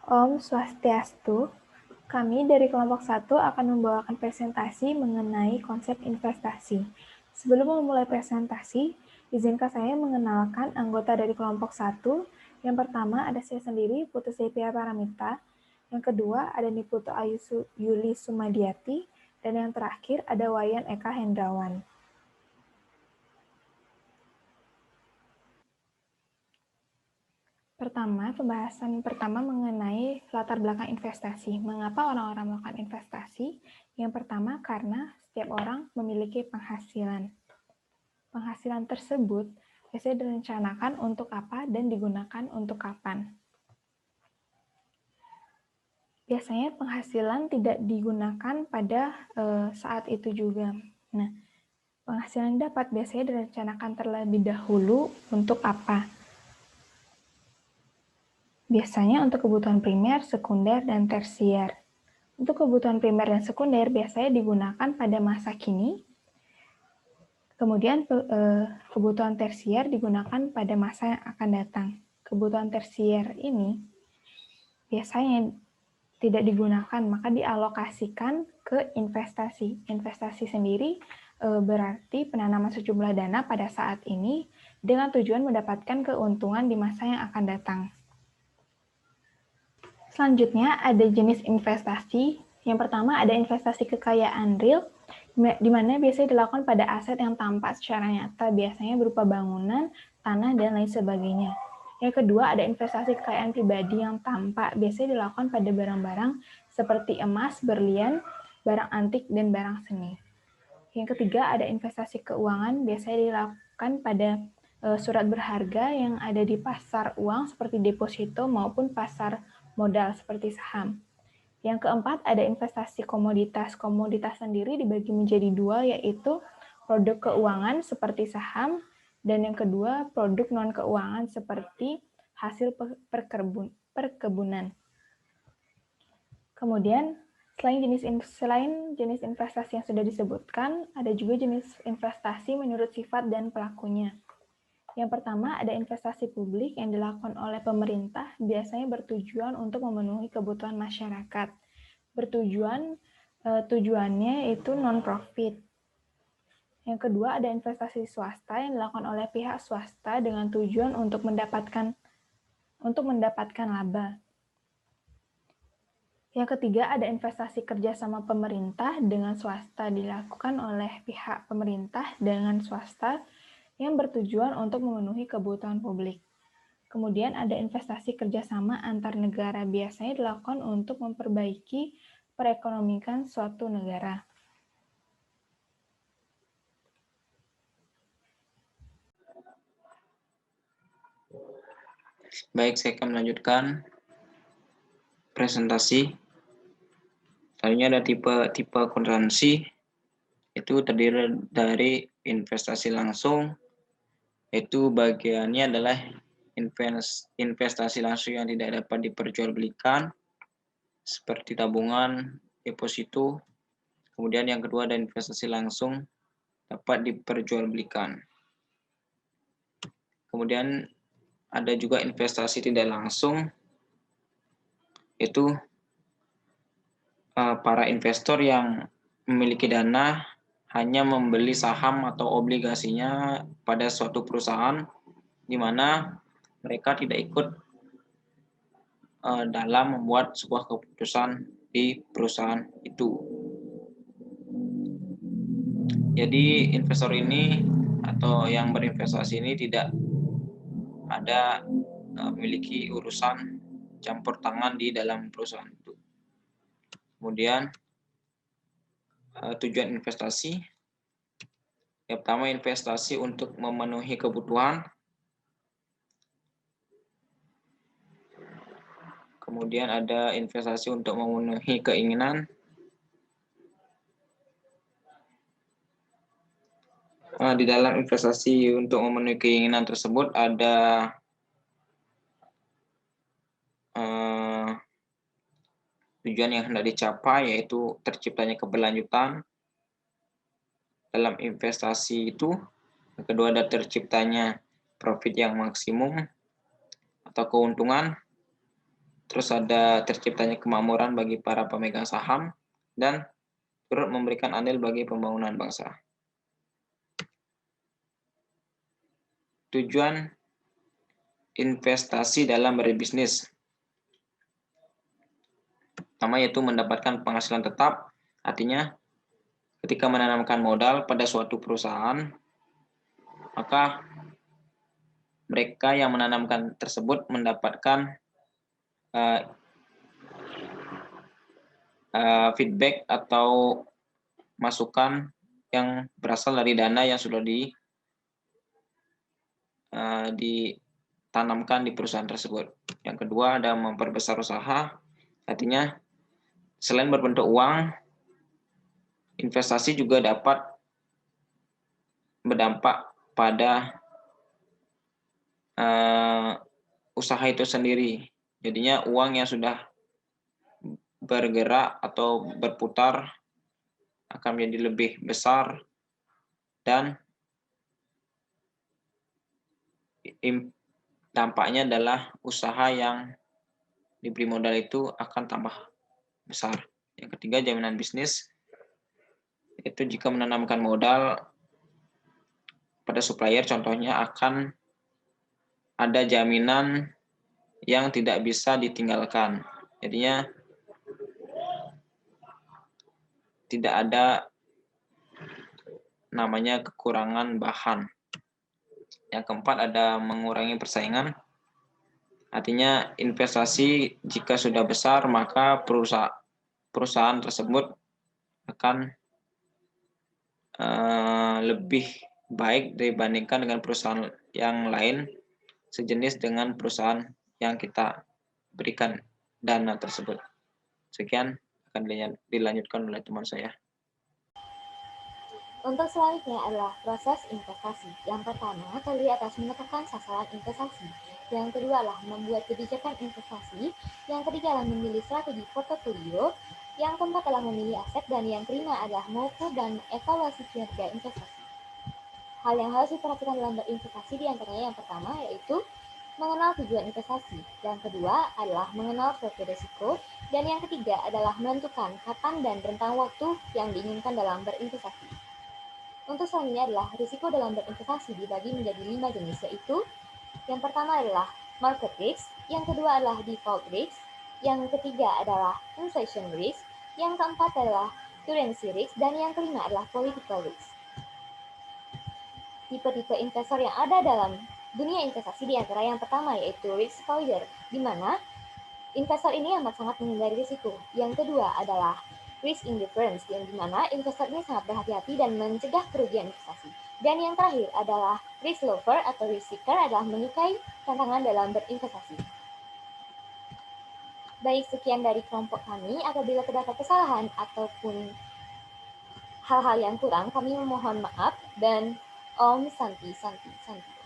Om Swastiastu, kami dari kelompok 1 akan membawakan presentasi mengenai konsep investasi. Sebelum memulai presentasi, izinkan saya mengenalkan anggota dari kelompok 1. Yang pertama ada saya sendiri, Putu Sepia Paramita. Yang kedua ada Niputu Ayu Yuli Sumadiati. Dan yang terakhir ada Wayan Eka Hendrawan. Pertama, pembahasan pertama mengenai latar belakang investasi. Mengapa orang-orang melakukan investasi? Yang pertama, karena setiap orang memiliki penghasilan. Penghasilan tersebut biasanya direncanakan untuk apa dan digunakan untuk kapan. Biasanya penghasilan tidak digunakan pada saat itu juga. Nah, penghasilan dapat biasanya direncanakan terlebih dahulu untuk apa? Biasanya untuk kebutuhan primer, sekunder, dan tersier. Untuk kebutuhan primer dan sekunder biasanya digunakan pada masa kini, kemudian kebutuhan tersier digunakan pada masa yang akan datang. Kebutuhan tersier ini biasanya tidak digunakan, maka dialokasikan ke investasi. Investasi sendiri berarti penanaman sejumlah dana pada saat ini dengan tujuan mendapatkan keuntungan di masa yang akan datang. Selanjutnya ada jenis investasi. Yang pertama ada investasi kekayaan real, di mana biasanya dilakukan pada aset yang tampak secara nyata, biasanya berupa bangunan, tanah, dan lain sebagainya. Yang kedua ada investasi kekayaan pribadi yang tampak, biasanya dilakukan pada barang-barang seperti emas, berlian, barang antik, dan barang seni. Yang ketiga ada investasi keuangan, biasanya dilakukan pada surat berharga yang ada di pasar uang seperti deposito maupun pasar modal seperti saham. Yang keempat ada investasi komoditas. Komoditas sendiri dibagi menjadi dua, yaitu produk keuangan seperti saham, dan yang kedua produk non-keuangan seperti hasil perkebunan. Kemudian selain jenis investasi yang sudah disebutkan, ada juga jenis investasi menurut sifat dan pelakunya. Yang pertama ada investasi publik yang dilakukan oleh pemerintah, biasanya bertujuan untuk memenuhi kebutuhan masyarakat. Tujuannya itu non-profit. Yang kedua ada investasi swasta yang dilakukan oleh pihak swasta dengan tujuan untuk mendapatkan laba. Yang ketiga ada investasi kerjasama pemerintah dengan swasta, dilakukan oleh pihak pemerintah dengan swasta yang bertujuan untuk memenuhi kebutuhan publik. Kemudian ada investasi kerjasama antar negara, biasanya dilakukan untuk memperbaiki perekonomian suatu negara. Baik, saya akan melanjutkan presentasi. Selanjutnya ada tipe akuntansi, itu terdiri dari investasi langsung, itu bagiannya adalah investasi langsung yang tidak dapat diperjualbelikan, seperti tabungan, deposito. Kemudian yang kedua ada investasi langsung dapat diperjualbelikan. Kemudian ada juga investasi tidak langsung, itu para investor yang memiliki dana hanya membeli saham atau obligasinya pada suatu perusahaan di mana mereka tidak ikut dalam membuat sebuah keputusan di perusahaan itu. Jadi investor ini atau yang berinvestasi ini tidak ada memiliki urusan campur tangan di dalam perusahaan itu. Kemudian tujuan investasi. Yang pertama investasi untuk memenuhi kebutuhan. Kemudian ada investasi untuk memenuhi keinginan. Di dalam investasi untuk memenuhi keinginan tersebut ada tujuan yang hendak dicapai, yaitu terciptanya keberlanjutan dalam investasi itu. Yang kedua ada terciptanya profit yang maksimum atau keuntungan. terus ada terciptanya kemakmuran bagi para pemegang saham, dan turut memberikan andil bagi pembangunan bangsa. Tujuan investasi dalam berbisnis. Pertama yaitu mendapatkan penghasilan tetap, artinya ketika menanamkan modal pada suatu perusahaan, maka mereka yang menanamkan tersebut mendapatkan feedback atau masukan yang berasal dari dana yang sudah ditanamkan di perusahaan tersebut. Yang kedua ada memperbesar usaha, artinya selain berbentuk uang, investasi juga dapat berdampak pada usaha itu sendiri. Jadinya uang yang sudah bergerak atau berputar akan menjadi lebih besar, dan dampaknya adalah usaha yang diberi modal itu akan tambah besar. Yang ketiga, jaminan bisnis, itu jika menanamkan modal pada supplier, contohnya akan ada jaminan yang tidak bisa ditinggalkan. Jadinya tidak ada namanya kekurangan bahan. Yang keempat ada mengurangi persaingan. Artinya investasi jika sudah besar, maka perusahaan tersebut akan lebih baik dibandingkan dengan perusahaan yang lain sejenis dengan perusahaan yang kita berikan dana tersebut. Sekian, akan dilanjutkan oleh teman saya. Untuk selanjutnya adalah proses investasi. Yang pertama, terdiri atas menetapkan sasaran investasi. Yang kedua adalah membuat kebijakan investasi. Yang ketiga adalah memilih strategi portofolio. Yang keempat adalah memilih aset. Dan yang kelima adalah mengukur dan evaluasi kinerja investasi. Hal yang harus diperhatikan dalam berinvestasi diantaranya yang pertama yaitu mengenal tujuan investasi. Yang kedua adalah mengenal profil risiko. Dan yang ketiga adalah menentukan kapan dan rentang waktu yang diinginkan dalam berinvestasi. Untuk selanjutnya adalah risiko dalam berinvestasi dibagi menjadi 5 jenis, yaitu yang pertama adalah market risk, yang kedua adalah default risk, yang ketiga adalah inflation risk, yang keempat adalah currency risk, dan yang kelima adalah political risk. Tipe-tipe investor yang ada dalam dunia investasi di antara yang pertama yaitu risk avoider, di mana investor ini amat sangat menghindari risiko. Yang kedua adalah risk indifference, yang dimana investor ini sangat berhati-hati dan mencegah kerugian investasi. Dan yang terakhir adalah risk lover atau risk seeker, adalah menyukai tantangan dalam berinvestasi. Baik, sekian dari kelompok kami. Apabila terdapat kesalahan ataupun hal-hal yang kurang, kami memohon maaf, dan Om Santi Santi Santi.